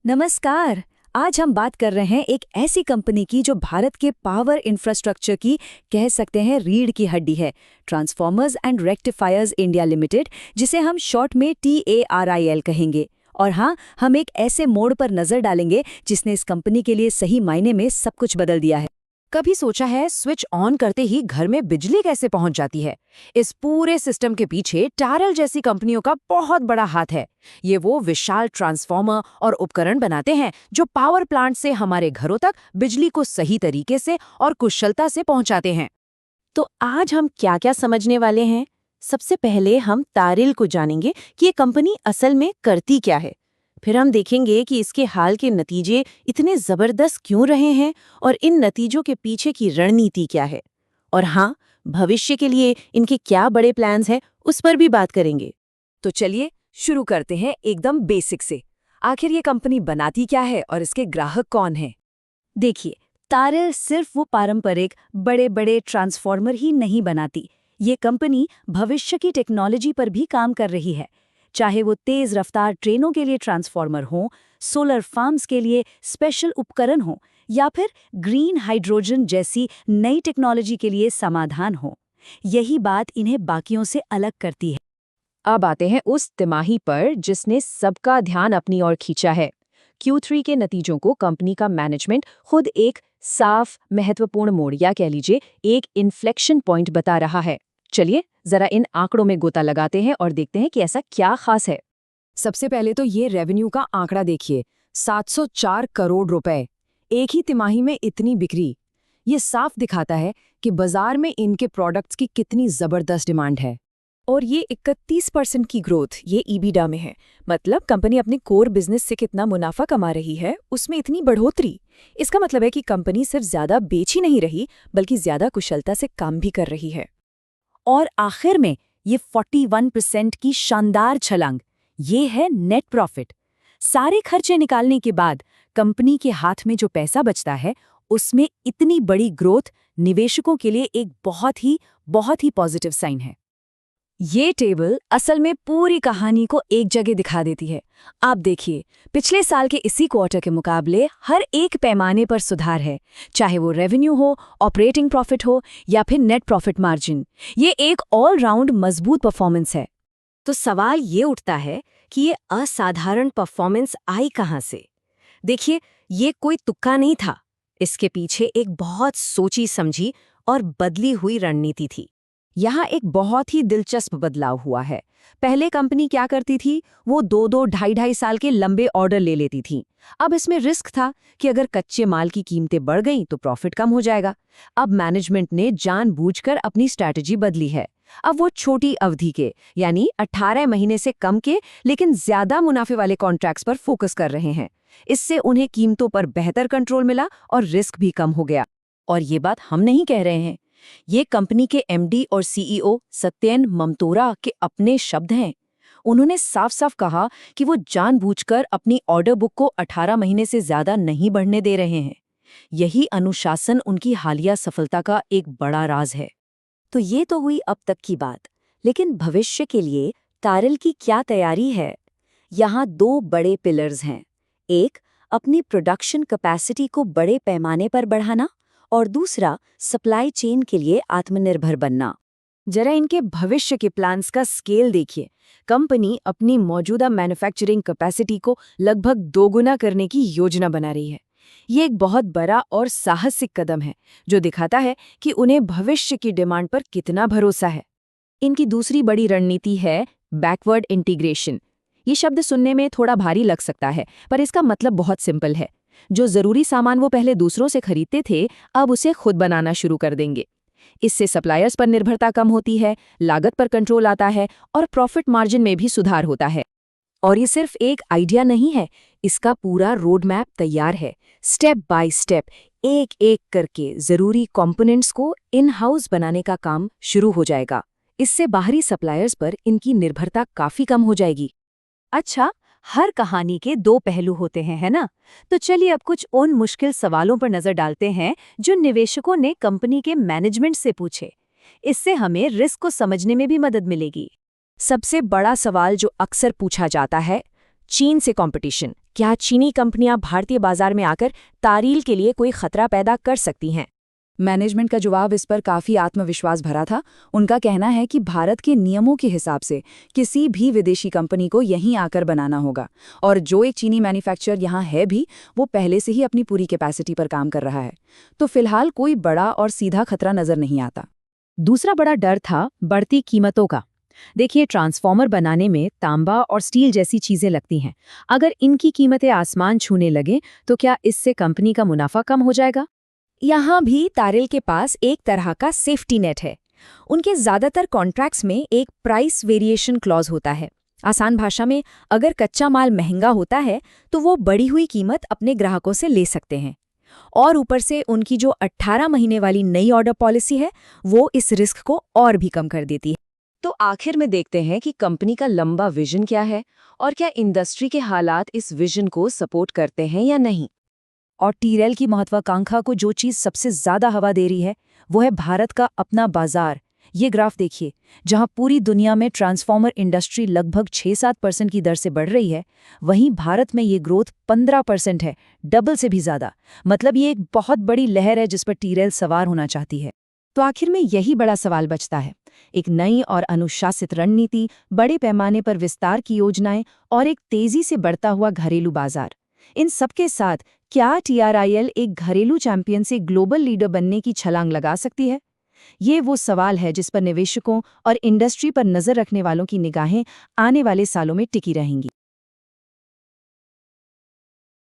नमस्कार। आज हम बात कर रहे हैं एक ऐसी कंपनी की जो भारत के पावर इंफ्रास्ट्रक्चर की कह सकते हैं रीढ़ की हड्डी है, transformers and rectifiers India limited, जिसे हम शॉर्ट में TARIL कहेंगे। और हाँ, हम एक ऐसे मोड़ पर नजर डालेंगे जिसने इस कंपनी के लिए सही मायने में सब कुछ बदल दिया है। कभी सोचा है स्विच ऑन करते ही घर में बिजली कैसे पहुंच जाती है? इस पूरे सिस्टम के पीछे टारल जैसी कंपनियों का बहुत बड़ा हाथ है। ये वो विशाल ट्रांसफार्मर और उपकरण बनाते हैं जो पावर प्लांट से हमारे घरों तक बिजली को सही तरीके से और कुशलता से पहुंचाते हैं। तो आज हम क्या-क्या समझने वाले हैं? सबसे पहले हम तारिल को जानेंगे कि ये कंपनी असल में करती क्या है। फिर हम देखेंगे कि इसके हाल के नतीजे इतने जबरदस्त क्यों रहे हैं और इन नतीजों के पीछे की रणनीति क्या है। और हाँ, भविष्य के लिए इनके क्या बड़े प्लान्स हैं, उस पर भी बात करेंगे। तो चलिए शुरू करते हैं एकदम बेसिक से। आखिर ये कंपनी बनाती क्या है और इसके ग्राहक कौन हैं? देखिए, तारिल सिर्फ वो पारंपरिक बड़े बड़े ट्रांसफॉर्मर ही नहीं बनाती। ये कंपनी भविष्य की टेक्नोलॉजी पर भी काम कर रही है। चाहे वो तेज रफ्तार ट्रेनों के लिए ट्रांसफॉर्मर हो, सोलर फार्म्स के लिए स्पेशल उपकरण हो, या फिर ग्रीन हाइड्रोजन जैसी नई टेक्नोलॉजी के लिए समाधान हो। यही बात इन्हें बाकियों से अलग करती है। अब आते हैं उस तिमाही पर जिसने सबका ध्यान अपनी ओर खींचा है। Q3 के नतीजों को कंपनी का मैनेजमेंट खुद एक साफ, महत्वपूर्ण मोड़ या कह लीजिए एक इन्फ्लेक्शन पॉइंट बता रहा है। चलिए जरा इन आंकड़ों में गोता लगाते हैं और देखते हैं कि ऐसा क्या खास है। सबसे पहले तो ये रेवेन्यू का आंकड़ा देखिए, 704 करोड़ रुपए। एक ही तिमाही में इतनी बिक्री। ये साफ दिखाता है कि बाजार में इनके प्रोडक्ट्स की कितनी जबरदस्त डिमांड है। और ये 31% की ग्रोथ ये ईबिडा में है। मतलब कंपनी अपने कोर बिजनेस से कितना मुनाफा कमा रही है, उसमें इतनी बढ़ोतरी। इसका मतलब है कि कंपनी सिर्फ ज्यादा बेच ही नहीं रही, बल्कि ज्यादा कुशलता से काम भी कर रही है। और आखिर में ये 41% की शानदार छलांग, ये है नेट प्रॉफिट। सारे खर्चे निकालने के बाद कंपनी के हाथ में जो पैसा बचता है, उसमें इतनी बड़ी ग्रोथ निवेशकों के लिए एक बहुत ही पॉजिटिव साइन है। ये टेबल असल में पूरी कहानी को एक जगह दिखा देती है। आप देखिए, पिछले साल के इसी क्वार्टर के मुकाबले हर एक पैमाने पर सुधार है, चाहे वो रेवेन्यू हो, ऑपरेटिंग प्रॉफिट हो या फिर नेट प्रॉफिट मार्जिन। ये एक ऑलराउंड मजबूत परफॉर्मेंस है। तो सवाल ये उठता है कि ये असाधारण परफॉर्मेंस आई कहाँ से? देखिए, ये कोई तुक्का नहीं था। इसके पीछे एक बहुत सोची समझी और बदली हुई रणनीति थी। यहाँ एक बहुत ही दिलचस्प बदलाव हुआ है। पहले कंपनी क्या करती थी, वो 2-2, ढाई-ढाई साल के लंबे ऑर्डर ले लेती थी। अब इसमें रिस्क था कि अगर कच्चे माल की कीमतें बढ़ गईं तो प्रॉफिट कम हो जाएगा। अब मैनेजमेंट ने जानबूझकर अपनी स्ट्रैटेजी बदली है। अब वो छोटी अवधि के यानी 18 महीने से कम के लेकिन ज्यादा मुनाफे वाले कॉन्ट्रैक्ट्स पर फोकस कर रहे हैं। इससे उन्हें कीमतों पर बेहतर कंट्रोल मिला और रिस्क भी कम हो गया। और ये बात हम नहीं कह रहे हैं, ये कंपनी के MD और CEO सत्येन ममतोरा के अपने शब्द हैं। उन्होंने साफ-साफ कहा कि वो जानबूझकर अपनी ऑर्डर बुक को 18 महीने से ज्यादा नहीं बढ़ने दे रहे हैं। यही अनुशासन उनकी हालिया सफलता का एक बड़ा राज है। तो ये तो हुई अब तक की बात, लेकिन भविष्य के लिए तारिल की क्या तैयारी है? यहाँ 2 बड़े पिलर्स हैं। एक, अपनी प्रोडक्शन कैपेसिटी को बड़े पैमाने पर बढ़ाना, और दूसरा, सप्लाई चेन के लिए आत्मनिर्भर बनना। जरा इनके भविष्य के प्लान्स का स्केल देखिए। कंपनी अपनी मौजूदा मैन्युफैक्चरिंग कैपेसिटी को लगभग दोगुना करने की योजना बना रही है। ये एक बहुत बड़ा और साहसिक कदम है, जो दिखाता है कि उन्हें भविष्य की डिमांड पर कितना भरोसा है। इनकी दूसरी बड़ी रणनीति है बैकवर्ड इंटीग्रेशन। ये शब्द सुनने में थोड़ा भारी लग सकता है, पर इसका मतलब बहुत सिंपल है। जो जरूरी सामान वो पहले दूसरों से खरीदते थे, अब उसे खुद बनाना शुरू कर देंगे। इससे सप्लायर्स पर निर्भरता कम होती है, लागत पर कंट्रोल आता है और प्रॉफिट मार्जिन में भी सुधार होता है। और ये सिर्फ एक आइडिया नहीं है, इसका पूरा रोड मैप तैयार है। स्टेप बाय स्टेप, एक-एक करके जरूरी कंपोनेंट्स को इन हाउस बनाने का काम शुरू हो जाएगा। इससे बाहरी सप्लायर्स पर इनकी निर्भरता काफी कम हो जाएगी। अच्छा, हर कहानी के 2 पहलू होते हैं, है ना? तो चलिए अब कुछ उन मुश्किल सवालों पर नजर डालते हैं जो निवेशकों ने कंपनी के मैनेजमेंट से पूछे। इससे हमें रिस्क को समझने में भी मदद मिलेगी। सबसे बड़ा सवाल जो अक्सर पूछा जाता है, चीन से कंपटीशन, क्या चीनी कंपनियां भारतीय बाजार में आकर तारील के लिए कोई खतरा पैदा कर सकती हैं? मैनेजमेंट का जवाब इस पर काफी आत्मविश्वास भरा था। उनका कहना है कि भारत के नियमों के हिसाब से किसी भी विदेशी कंपनी को यहीं आकर बनाना होगा, और जो एक चीनी मैन्युफैक्चरर यहाँ है भी, वो पहले से ही अपनी पूरी कैपेसिटी पर काम कर रहा है। तो फिलहाल कोई बड़ा और सीधा खतरा नजर नहीं आता। दूसरा बड़ा डर था बढ़ती कीमतों का। देखिए, ट्रांसफॉर्मर बनाने में तांबा और स्टील जैसी चीजें लगती हैं। अगर इनकी कीमतें आसमान छूने लगें तो क्या इससे कंपनी का मुनाफा कम हो जाएगा? यहाँ भी तारिल के पास एक तरह का सेफ्टी नेट है। उनके ज्यादातर कॉन्ट्रैक्ट्स में एक प्राइस वेरिएशन क्लॉज होता है। आसान भाषा में, अगर कच्चा माल महंगा होता है तो वो बढ़ी हुई कीमत अपने ग्राहकों से ले सकते हैं। और ऊपर से उनकी जो 18 महीने वाली नई ऑर्डर पॉलिसी है, वो इस रिस्क को और भी कम कर देती है। तो आखिर में देखते हैं कि कंपनी का लंबा विजन क्या है और क्या इंडस्ट्री के हालात इस विजन को सपोर्ट करते हैं या नहीं। और टीरेल की महत्वाकांक्षा को जो चीज सबसे ज्यादा हवा दे रही है, वो है भारत का अपना बाजार। ये ग्राफ देखिए, जहां पूरी दुनिया में ट्रांसफॉर्मर इंडस्ट्री लगभग 6-7% की दर से बढ़ रही है, वहीं भारत में ये ग्रोथ 15% है, डबल से भी ज्यादा। मतलब ये एक बहुत बड़ी लहर है जिस पर टीरेल सवार होना चाहती है। तो आखिर में यही बड़ा सवाल बचता है, एक नई और अनुशासित रणनीति, बड़े पैमाने पर विस्तार की योजनाएं और एक तेजी से बढ़ता हुआ घरेलू बाजार। इन सबके साथ क्या TRIL एक घरेलू चैंपियन से ग्लोबल लीडर बनने की छलांग लगा सकती है? ये वो सवाल है जिस पर निवेशकों और इंडस्ट्री पर नजर रखने वालों की निगाहें आने वाले सालों में टिकी रहेंगी।